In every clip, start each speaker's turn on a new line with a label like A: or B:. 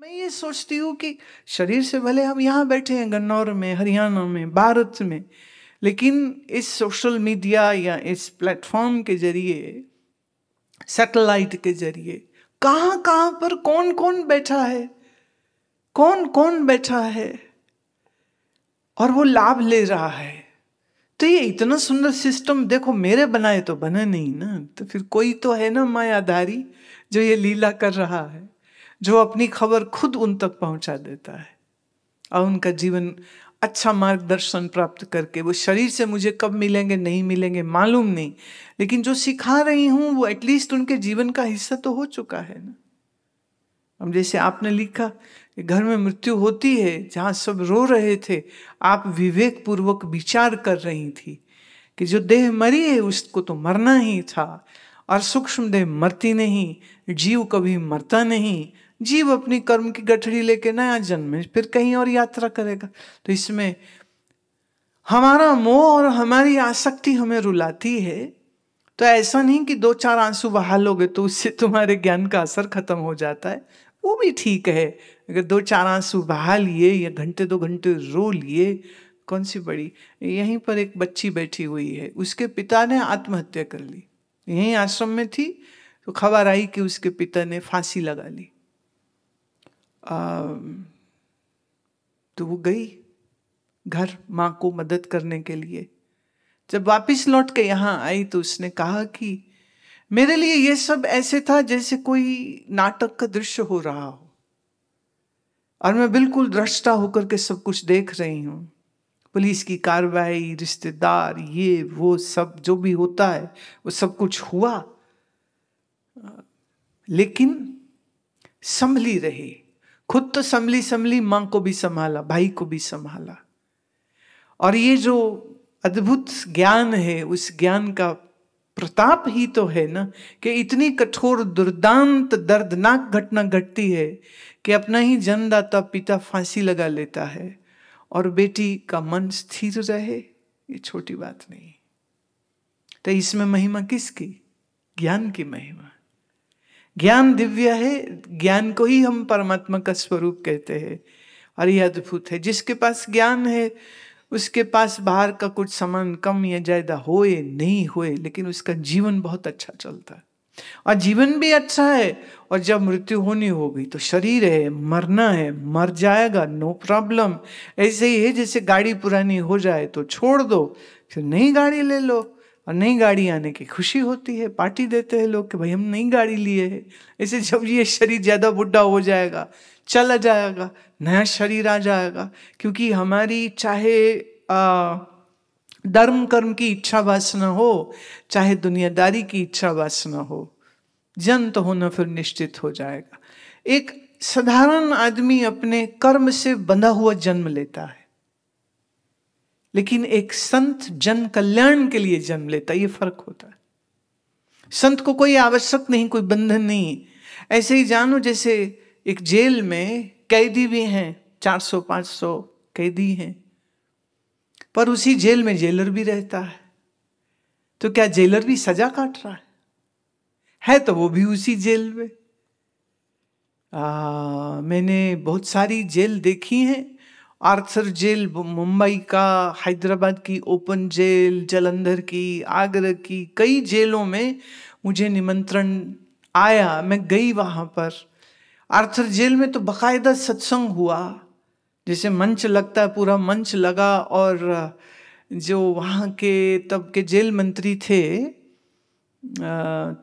A: मैं ये सोचती हूँ कि शरीर से भले हम यहाँ बैठे हैं गन्नौर में, हरियाणा में, भारत में, लेकिन इस सोशल मीडिया या इस प्लेटफॉर्म के जरिए, सैटेलाइट के जरिए कहाँ कहाँ पर कौन कौन बैठा है, कौन कौन बैठा है और वो लाभ ले रहा है। तो ये इतना सुंदर सिस्टम देखो, मेरे बनाए तो बना नहीं ना, तो फिर कोई तो है ना मायाधारी जो ये लीला कर रहा है, जो अपनी खबर खुद उन तक पहुंचा देता है और उनका जीवन अच्छा मार्गदर्शन प्राप्त करके, वो शरीर से मुझे कब मिलेंगे नहीं मिलेंगे मालूम नहीं, लेकिन जो सिखा रही हूं वो एटलीस्ट उनके जीवन का हिस्सा तो हो चुका है ना। अब जैसे आपने लिखा कि घर में मृत्यु होती है, जहां सब रो रहे थे, आप विवेक पूर्वक विचार कर रही थी कि जो देह मरी है उसको तो मरना ही था, और सूक्ष्म देह मरती नहीं, जीव कभी मरता नहीं, जीव अपनी कर्म की गठरी लेके नया जन्म में फिर कहीं और यात्रा करेगा। तो इसमें हमारा मोह और हमारी आसक्ति हमें रुलाती है। तो ऐसा नहीं कि 2-4 आंसू बहा लोगे तो उससे तुम्हारे ज्ञान का असर खत्म हो जाता है, वो भी ठीक है। अगर 2-4 आंसू बहा लिए या घंटे 2 घंटे रो लिए, कौन सी बड़ी। यहीं पर एक बच्ची बैठी हुई है, उसके पिता ने आत्महत्या कर ली, यहीं आश्रम में थी, तो खबर आई कि उसके पिता ने फांसी लगा ली। तो वो गई घर माँ को मदद करने के लिए। जब वापस लौट के यहाँ आई तो उसने कहा कि मेरे लिए ये सब ऐसे था जैसे कोई नाटक का दृश्य हो रहा हो, और मैं बिल्कुल द्रष्टा होकर के सब कुछ देख रही हूँ। पुलिस की कार्रवाई, रिश्तेदार, ये वो सब जो भी होता है वो सब कुछ हुआ, लेकिन संभली रही। खुद तो संभली, माँ को भी संभाला, भाई को भी संभाला। और ये जो अद्भुत ज्ञान है, उस ज्ञान का प्रताप ही तो है ना कि इतनी कठोर दुर्दांत दर्दनाक घटना घटती है कि अपना ही जन्मदाता पिता फांसी लगा लेता है और बेटी का मन स्थिर रहे, ये छोटी बात नहीं। तो इसमें महिमा किसकी? ज्ञान की महिमा। ज्ञान दिव्य है, ज्ञान को ही हम परमात्मा का स्वरूप कहते हैं, और यह अद्भुत है। जिसके पास ज्ञान है उसके पास बाहर का कुछ सामान कम या ज्यादा होए नहीं होए, लेकिन उसका जीवन बहुत अच्छा चलता है, और जीवन भी अच्छा है। और जब मृत्यु होनी होगी तो शरीर है, मरना है, मर जाएगा, नो प्रॉब्लम। ऐसे ही है जैसे गाड़ी पुरानी हो जाए तो छोड़ दो, फिर नई गाड़ी ले लो, और नई गाड़ी आने की खुशी होती है, पार्टी देते हैं लोग कि भाई हम नई गाड़ी लिए हैं। ऐसे जब ये शरीर ज्यादा बुढ़ा हो जाएगा, चला जाएगा, नया शरीर आ जाएगा, क्योंकि हमारी चाहे धर्म कर्म की इच्छा वासना हो, चाहे दुनियादारी की इच्छा वासना हो, जन्म तो होना फिर निश्चित हो जाएगा। एक साधारण आदमी अपने कर्म से बंधा हुआ जन्म लेता है, लेकिन एक संत जन कल्याण के लिए जन्म लेता है, ये फर्क होता है। संत को कोई आवश्यक नहीं, कोई बंधन नहीं। ऐसे ही जानो जैसे एक जेल में कैदी भी हैं, 400-500 कैदी हैं, पर उसी जेल में जेलर भी रहता है। तो क्या जेलर भी सजा काट रहा है तो वो भी उसी जेल में। मैंने बहुत सारी जेल देखी हैं, आर्थर जेल मुंबई का, हैदराबाद की ओपन जेल, जालंधर की, आगरा की, कई जेलों में मुझे निमंत्रण आया, मैं गई वहाँ पर। आर्थर जेल में तो बाकायदा सत्संग हुआ, जैसे मंच लगता है, पूरा मंच लगा, और जो वहाँ के तब के जेल मंत्री थे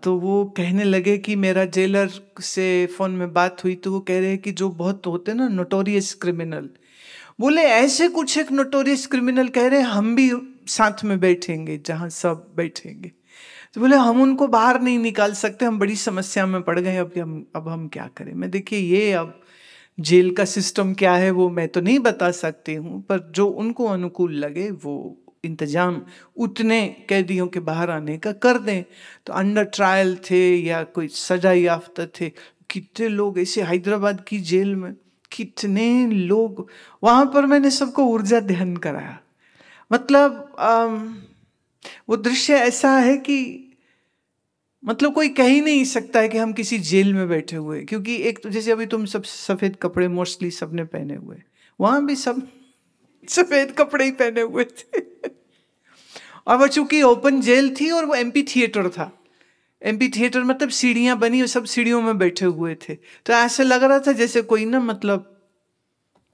A: तो वो कहने लगे कि मेरा जेलर से फ़ोन में बात हुई, तो वो कह रहे हैं कि जो बहुत होते ना नोटोरियस क्रिमिनल, बोले ऐसे कुछ एक नोटोरियस क्रिमिनल कह रहे हैं हम भी साथ में बैठेंगे जहाँ सब बैठेंगे। तो बोले हम उनको बाहर नहीं निकाल सकते, हम बड़ी समस्या में पड़ गए, अब हम क्या करें। मैं देखिए ये अब जेल का सिस्टम क्या है वो मैं तो नहीं बता सकती हूँ, पर जो उनको अनुकूल लगे वो इंतजाम उतने कैदियों के बाहर आने का कर दें। तो अंडर ट्रायल थे या कोई सजा याफ्ता थे, कितने लोग ऐसे हैदराबाद की जेल में, कितने लोग वहाँ पर। मैंने सबको ऊर्जा ध्यान कराया। मतलब वो दृश्य ऐसा है कि मतलब कोई कह ही नहीं सकता है कि हम किसी जेल में बैठे हुए, क्योंकि एक तो जैसे अभी तुम सब सफेद कपड़े मोस्टली सबने पहने हुए, वहां भी सब सफेद कपड़े ही पहने हुए थे। और वो चूंकि ओपन जेल थी और वो एमपी थिएटर था, एमपी थिएटर मतलब सीढ़ियां बनी और सब सीढ़ियों में बैठे हुए थे, तो ऐसे लग रहा था जैसे कोई ना मतलब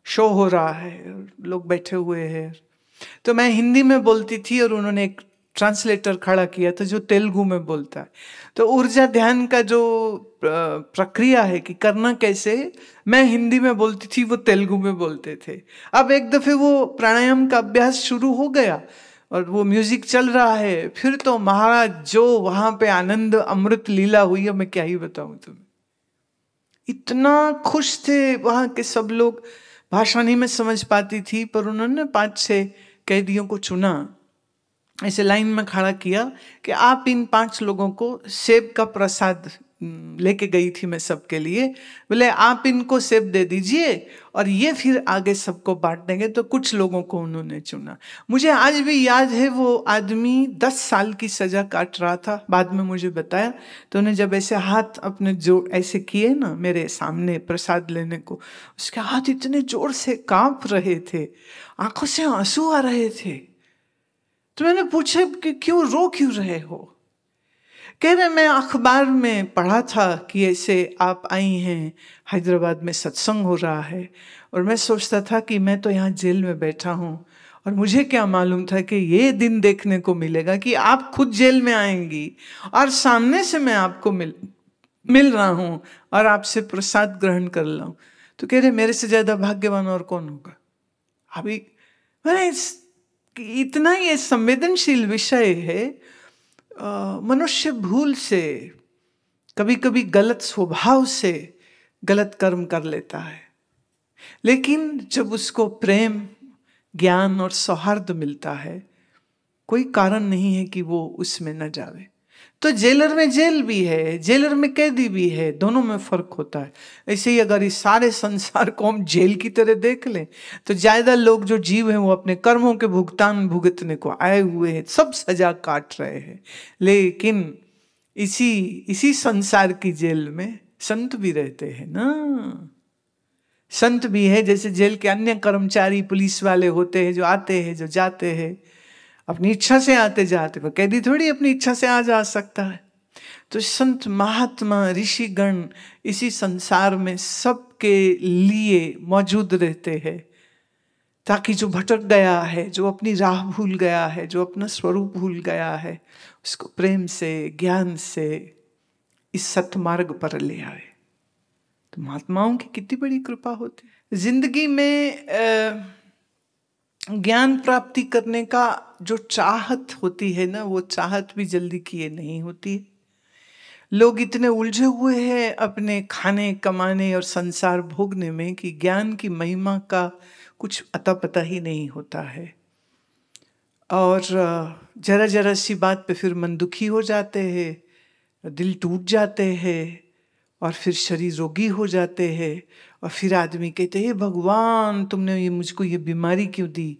A: शो हो रहा है, लोग बैठे हुए हैं। तो मैं हिंदी में बोलती थी और उन्होंने एक ट्रांसलेटर खड़ा किया था जो तेलुगु में बोलता है। तो ऊर्जा ध्यान का जो प्रक्रिया है कि करना कैसे, मैं हिंदी में बोलती थी, वो तेलुगु में बोलते थे। अब एक दफे वो प्राणायाम का अभ्यास शुरू हो गया और वो म्यूजिक चल रहा है, फिर तो महाराज जो वहां पे आनंद अमृत लीला हुई है, मैं क्या ही बताऊं तुम्हें। इतना खुश थे वहां के सब लोग। भाषा नहीं मैं समझ पाती थी, पर उन्होंने 5-6 कैदियों को चुना, ऐसे लाइन में खड़ा किया कि आप इन 5 लोगों को सेब का प्रसाद लेके गई थी मैं सबके लिए, बोले आप इनको सेब दे दीजिए और ये फिर आगे सबको बांट देंगे। तो कुछ लोगों को उन्होंने चुना। मुझे आज भी याद है वो आदमी 10 साल की सजा काट रहा था, बाद में मुझे बताया। तो उन्हें जब ऐसे हाथ अपने जो ऐसे किए ना मेरे सामने प्रसाद लेने को, उसके हाथ इतने जोर से कांप रहे थे, आंखों से आंसू आ रहे थे। तो मैंने पूछा कि क्यों रो क्यों रहे हो? कह रहे मैं अखबार में पढ़ा था कि ऐसे आप आई हैं, हैदराबाद में सत्संग हो रहा है, और मैं सोचता था कि मैं तो यहाँ जेल में बैठा हूँ और मुझे क्या मालूम था कि ये दिन देखने को मिलेगा कि आप खुद जेल में आएंगी और सामने से मैं आपको मिल रहा हूँ और आपसे प्रसाद ग्रहण कर रहा हूँ। तो कह रहे मेरे से ज्यादा भाग्यवान और कौन होगा। अभी मैंने इतना ये संवेदनशील विषय है। मनुष्य भूल से, कभी कभी गलत स्वभाव से गलत कर्म कर लेता है, लेकिन जब उसको प्रेम, ज्ञान और सौहार्द मिलता है, कोई कारण नहीं है कि वो उसमें न जावे। तो जेलर में जेल भी है, जेलर में कैदी भी है, दोनों में फर्क होता है। ऐसे ही अगर इस सारे संसार को हम जेल की तरह देख लें तो ज्यादा लोग जो जीव हैं वो अपने कर्मों के भुगतान भुगतने को आए हुए हैं, सब सजा काट रहे हैं। लेकिन इसी संसार की जेल में संत भी रहते हैं ना। संत भी है, जैसे जेल के अन्य कर्मचारी पुलिस वाले होते हैं जो आते हैं जो जाते हैं अपनी इच्छा से आते जाते, पर कैदी थोड़ी अपनी इच्छा से आ जा सकता है। तो संत महात्मा ऋषिगण इसी संसार में सबके लिए मौजूद रहते हैं, ताकि जो भटक गया है, जो अपनी राह भूल गया है, जो अपना स्वरूप भूल गया है, उसको प्रेम से, ज्ञान से इस सतमार्ग पर ले आए। तो महात्माओं की कितनी बड़ी कृपा होती है। जिंदगी में ज्ञान प्राप्ति करने का जो चाहत होती है ना, वो चाहत भी जल्दी किए नहीं होती। लोग इतने उलझे हुए हैं अपने खाने कमाने और संसार भोगने में कि ज्ञान की महिमा का कुछ अता पता ही नहीं होता है। और जरा जरा सी बात पे फिर मन दुखी हो जाते हैं, दिल टूट जाते हैं और फिर शरीर रोगी हो जाते हैं। और फिर आदमी कहते हैं भगवान तुमने ये मुझको ये बीमारी क्यों दी।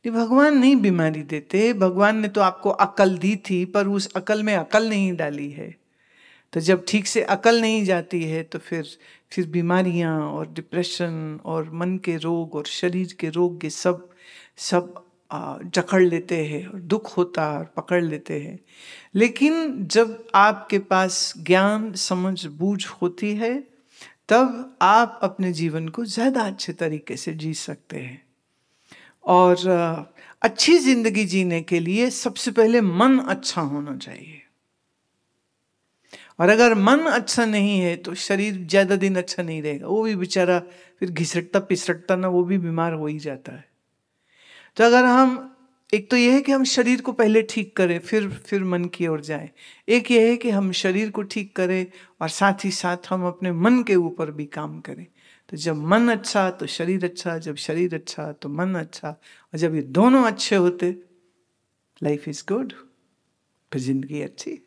A: नहीं, भगवान नहीं बीमारी देते, भगवान ने तो आपको अकल दी थी, पर उस अकल में अकल नहीं डाली है। तो जब ठीक से अकल नहीं जाती है तो फिर बीमारियां और डिप्रेशन और मन के रोग और शरीर के रोग ये सब जकड़ लेते हैं और दुख होता है और पकड़ लेते हैं। लेकिन जब आपके पास ज्ञान समझ बूझ होती है तब आप अपने जीवन को ज़्यादा अच्छे तरीके से जी सकते हैं। और अच्छी जिंदगी जीने के लिए सबसे पहले मन अच्छा होना चाहिए। और अगर मन अच्छा नहीं है तो शरीर ज़्यादा दिन अच्छा नहीं रहेगा, वो भी बेचारा फिर घिसटता पिसटता ना, वो भी बीमार हो ही जाता है। तो अगर हम, एक तो यह है कि हम शरीर को पहले ठीक करें फिर मन की ओर जाएं। एक यह है कि हम शरीर को ठीक करें और साथ ही साथ हम अपने मन के ऊपर भी काम करें। तो जब मन अच्छा तो शरीर अच्छा, जब शरीर अच्छा तो मन अच्छा, और जब ये दोनों अच्छे होते लाइफ इज गुड, फिर जिंदगी अच्छी।